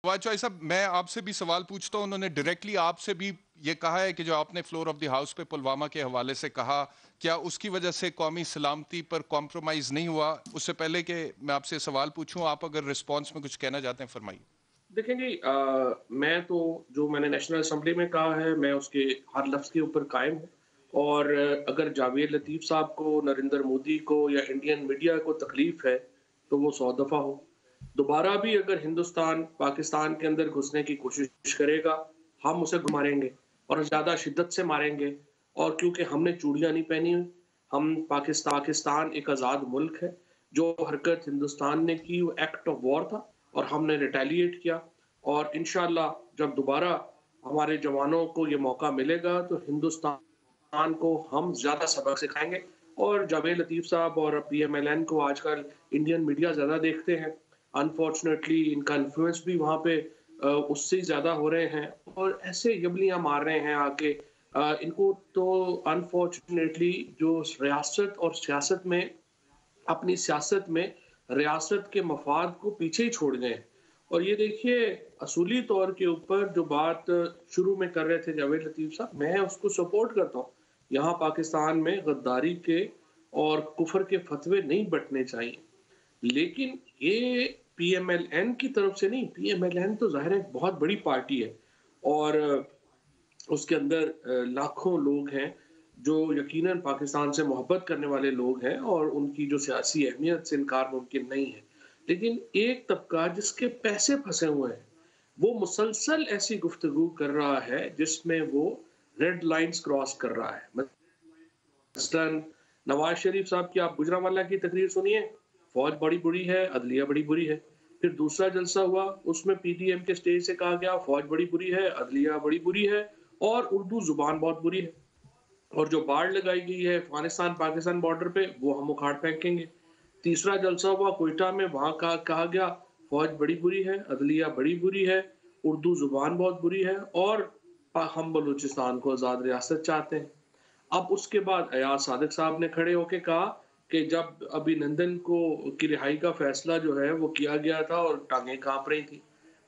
फवाद चौधरी साहब, मैं आपसे भी सवाल पूछता हूं। उन्होंने डायरेक्टली आपसे भी ये कहा है कि जो आपने फ्लोर ऑफ द हाउस पे पुलवामा के हवाले से कहा, क्या उसकी वजह से कौमी सलामती पर कॉम्प्रोमाइज नहीं हुआ? उससे पहले कि मैं आपसे सवाल पूछूं, आप अगर रिस्पॉन्स में कुछ कहना चाहते हैं, फरमाइए। देखें जी, मैं तो जो मैंने नेशनल असेंबली में कहा है, मैं उसके हर लफ्ज़ के ऊपर कायम हूँ। और अगर जावेद लतीफ़ साहब को, नरेंद्र मोदी को या इंडियन मीडिया को तकलीफ़ है, तो वो 100 दफ़ा हो। दोबारा भी अगर हिंदुस्तान पाकिस्तान के अंदर घुसने की कोशिश करेगा, हम उसे मारेंगे और ज़्यादा शिद्दत से मारेंगे। और क्योंकि हमने चूड़ियाँ नहीं पहनी हुई, हम पाकिस्तान एक आज़ाद मुल्क है। जो हरकत हिंदुस्तान ने की वो एक्ट ऑफ वॉर था और हमने रिटेलिएट किया। और इंशाअल्लाह जब दोबारा हमारे जवानों को ये मौका मिलेगा तो हिंदुस्तान को हम ज़्यादा सबक सिखाएँगे। और जावेद लतीफ़ साहब और पीएमएलएन को आजकल इंडियन मीडिया ज़्यादा देखते हैं। अनफॉर्चुनेटली इनका इन्फ्लुएंस भी वहाँ पे उससे ही ज़्यादा हो रहे हैं और ऐसे यबलियाँ मार रहे हैं आके। इनको तो अनफॉर्चुनेटली जो रियासत और सियासत में अपनी सियासत में रियासत के मफाद को पीछे ही छोड़ गए हैं। और ये देखिए, असूली तौर के ऊपर जो बात शुरू में कर रहे थे जावेद लतीफ़ साहब, मैं उसको सपोर्ट करता हूँ। यहाँ पाकिस्तान में गद्दारी के और कुफ्र के फतवे नहीं बँटने चाहिए। लेकिन ये पीएमएलएन की तरफ से नहीं, पीएमएलएन तो ज़ाहिर है बहुत बड़ी पार्टी है और उसके अंदर लाखों लोग हैं जो यकीनन पाकिस्तान से मोहब्बत करने वाले लोग हैं और उनकी जो सियासी अहमियत से इनकार मुमकिन नहीं है। लेकिन एक तबका जिसके पैसे फंसे हुए हैं, वो मुसलसल ऐसी गुफ्तगू कर रहा है जिसमें वो रेड लाइन्स क्रॉस कर रहा है। मसलन नवाज शरीफ साहब की आप गुजरांवाला की तकरीर सुनिए, फौज बड़ी बुरी है, अदलिया बड़ी बुरी है। फिर दूसरा जलसा हुआ, उसमें पीडीएम के स्टेज से कहा गया फौज बड़ी बुरी है, अदलिया बड़ी बुरी है और उर्दू जुबान बहुत बुरी है। और जो बाड़ लगाई गई है अफगानिस्तान पाकिस्तान बॉर्डर पे, वो हम उखाड़ फेंकेंगे। तीसरा जलसा हुआ कोयटा में, वहां कहा गया फौज बड़ी बुरी है, अदलिया बड़ी बुरी है, उर्दू जुबान बहुत बुरी है और हम बलूचिस्तान को आज़ाद रियासत चाहते हैं। अब उसके बाद अयाज सादिक साहब ने खड़े होके कहा कि जब अभिनंदन को की रिहाई का फैसला जो है वो किया गया था और टांगें कांप रही थी।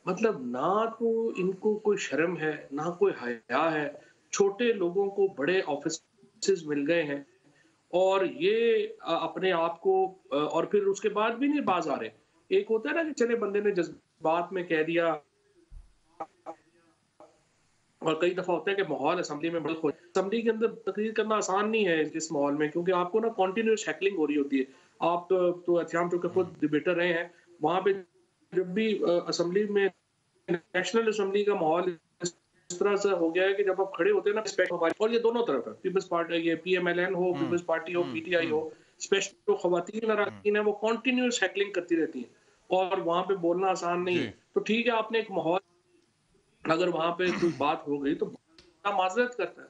मतलब ना तो इनको कोई शर्म है, ना कोई हया है। छोटे लोगों को बड़े ऑफिसेज मिल गए हैं और ये अपने आप को और फिर उसके बाद भी नहीं बाज आ रहे। एक होता है ना कि चले बंदे ने जज्बात में कह दिया। और कई दफा होता है कि माहौल असेंबली में बल्कि असेंबली के अंदर तकरीर करना आसान नहीं है इस माहौल में, क्योंकि आपको ना कॉन्टिन्यूस हैकलिंग हो रही होती है। आप तो अथियाम चूंकि खुद डिबेटर रहे हैं, वहां पे जब भी असेंबली में नेशनल असेंबली का माहौल इस तरह से हो गया है कि जब आप खड़े होते हैं ना स्पेशल हमारी, और ये दोनों तरफ है, पीपल्स पार्टी, ये पीएमएलएन हो, हम्म, पीपल्स पार्टी हो, हम्म, पीटीआई हो, हम्म, स्पेशल जो खवातीन हम्म, अराकीन है वो कॉन्टिन्यूस हैकलिंग करती रहती हैं और वहां पे बोलना आसान नहीं जी, है। तो ठीक है, आपने एक माहौल, अगर वहां पे कोई बात हो गई तो बंदा माजरत करता है।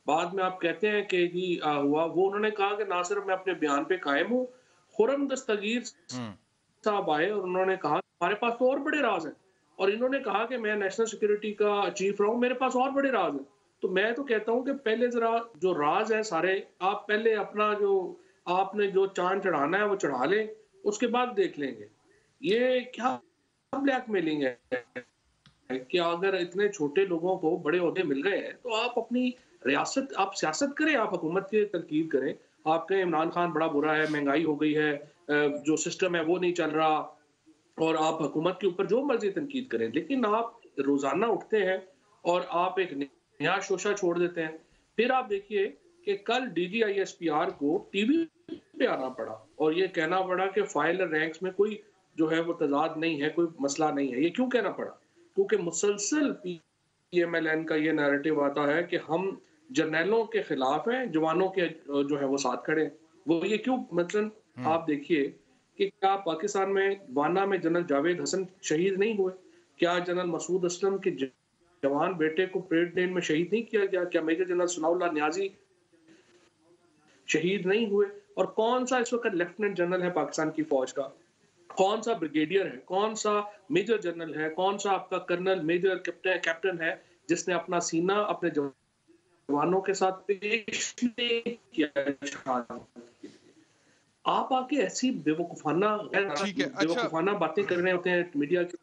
बाद में आप कहते हैं कि जी हुआ वो, उन्होंने कहा कि ना सिर्फ मैं अपने बयान पे कायम हूँ, खुर्रम दस्तगीर हम्म, साहब आए और उन्होंने कहा हमारे पास तो और बड़े राज हैं। और इन्होंने कहा कि मैं नेशनल सिक्योरिटी का चीफ रहा हूँ, मेरे पास और बड़े राज हैं। तो मैं तो कहता हूँ कि पहले जरा जो राज है सारे, आप पहले अपना जो आपने जो चांद चढ़ाना है वो चढ़ा लें, उसके बाद देख लेंगे। ये क्या ब्लैकमेलिंग है कि अगर इतने छोटे लोगों को बड़े ओहदे मिल गए हैं तो आप अपनी रियासत, आप सियासत करें, आप हुकूमत की तनकीद करें। आप कहें इमरान खान बड़ा बुरा है, महंगाई हो गई है, जो सिस्टम है वो नहीं चल रहा, और आप हुकूमत के ऊपर जो मर्जी तनकीद करें। लेकिन आप रोजाना उठते हैं और आप एक नया शोशा छोड़ देते हैं। फिर आप देखिए कि कल डीजीआईएसपीआर को टीवी पे आना पड़ा और ये कहना पड़ा कि फाइल रैंक्स में कोई जो है वो तजाद नहीं है, कोई मसला नहीं है। ये क्यों कहना पड़ा? क्योंकि मुसलसल पीएमएलएन का ये नैरेटिव आता है कि हम जर्नैलों के खिलाफ हैं, जवानों के जो है वो साथ खड़े हैं। वो ये क्यों, मतलब हम्म, आप देखिए कि क्या पाकिस्तान में वाना में जनरल जावेद हसन शहीद नहीं हुए? क्या जनरल मसूद असलम के जवान बेटे को परेड ग्राउंड में शहीद नहीं किया गया? क्या मेजर जनरल सनाउल्लाह न्याजी शहीद नहीं हुए? और कौन सा इस वक्त लेफ्टिनेंट जनरल है पाकिस्तान की फौज का? कौन सा ब्रिगेडियर है? कौन सा मेजर जनरल है? कौन सा आपका कर्नल, मेजर, कैप्टन है जिसने अपना सीना अपने जवानों के साथ पेश नहीं किया? आप आके ऐसी ठीक है। अच्छा, बेवकूफाना बातें कर रहे होते हैं मीडिया के